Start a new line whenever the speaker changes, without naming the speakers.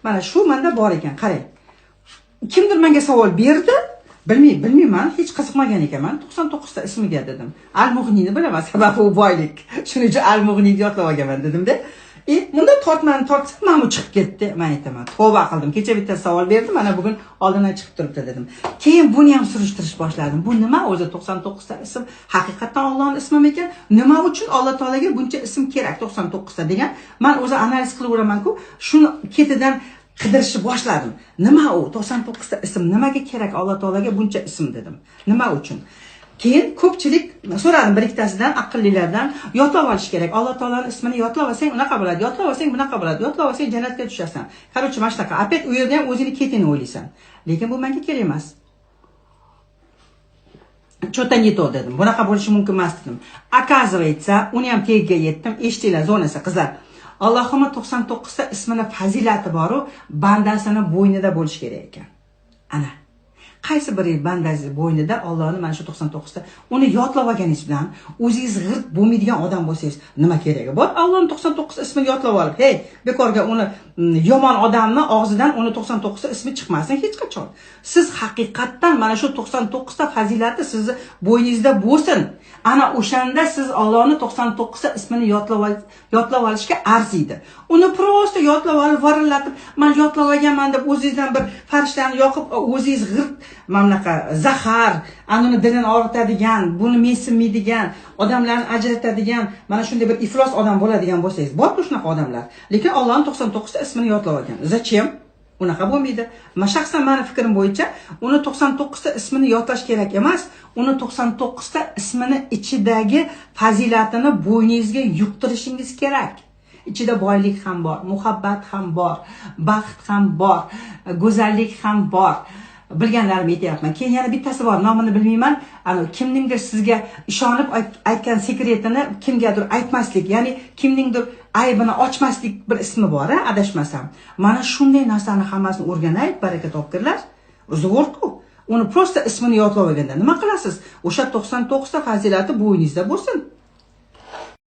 Mana shu menda bor ekan, qarang. Kimdir menga savol berdi. Bilmayman, hech qiziqmagan ekanman. 99 ta ismiga dedim. Al-Mug'niyni bilaman, sababi u boylik. Shuning uchun Al-Mug'niyni yodlab olganman dedim-da. Bunda tortsam, mana bu chiqib ketdi. Men aytaman, tavba qildim. Kecha bitta savol berdim, mana bugun oldindan chiqib turibdi dedim. Keyin buni ham surishtirish boshladim. Bu nima o'zi 99 ta ism? Haqiqatan Allohning ismimi ekan? Nima uchun Alloh taolaga buncha ism kerak 99 ta degan? Men o'zi analiz qilaveraman-ku, shuni ketidan qidirishni boshladim. Nima u 99 ta ism? Nimaga kerak Alloh taolaga buncha ism dedim. Nima uchun? Keyin ko'pchilik so'radim, bir ikkitasidan, aqllilardan yodlab olish kerak. Alloh taolaning ismini yodlab olsang unaqa bo'ladi, yodlab olsang bunaqa bo'ladi, yodlab olsang jannatga tushasan. Qarochi, mana shunaqa. Opet u yerda ham o'zini ketini o'ylaysan. Lekin bu menga kerak emas. Что-то не то dedim. Bunaqa bo'lishi mumkin emas dedim. Оказывается, uni ham tagiga yetdim. Eshitinglar, zonasi qizlar. Allohning 99 ta ismini fazilati bor, bandasini bo'ynida bo'lish kerak ekan. Ana. Qaysi bir bandasi bo'ynida Allohning mana shu 99 ta uni yodlab olganingiz bilan o'zingiz g'irt bo'lmaydigan odam bo'lsangiz, nima keragi bor? Allohning 99 ta ismini yodlab olib, hey, bekorga uni yomon odamni og'zidan uni 99 ta ismi chiqmasin hech qachon. Siz haqiqatdan mana shu 99 ta fazilati sizni bo'yningizda bo'lsin. Ana o'shanda siz Allohning 99 ta ismini yodlab olishga arziydi. Uni prosta yodlab olib, varillatib, men yodlab olganman deb o'zingizdan bir farishtani yoqib, o'zingiz g'irt mamlaqa zahar, anuni dilini og'ritadigan, buni mensimaydigan, odamlarni ajratadigan, mana shunday bir iflos odam bo'ladigan bo'lsangiz, bor-ku shunaqa odamlar. Lekin Allohning 99 ta ismini yodlab olgan. Zachем? Unaqa bo'lmaydi. Shaxsan meni fikrim bo'yicha, uni 99 ta ismini yodlash kerak emas, uni 99 ta ismini ichidagi fazilatini bo'yningizga yuqtirishingiz kerak. Ichida boylik ham bor, muhabbat ham bor, baxt ham bor, go'zallik ham bor. Bilganlarimni aytyapman. Keyin yana bittasi bor, nomini bilmayman. Kimningdir sizga ishonib aytgan sekretini kimgadir aytmaslik, ya'ni kimningdir aybini ochmaslik bir ismi bor, adashmasam. Mana shunday narsani hammasini o'rganaylik, baraka topkirlar. Zo'r-ku. Uni prosta ismini yodlab olganda nima qilasiz? O'sha 99 ta fazilati bo'yningizda bo'lsin.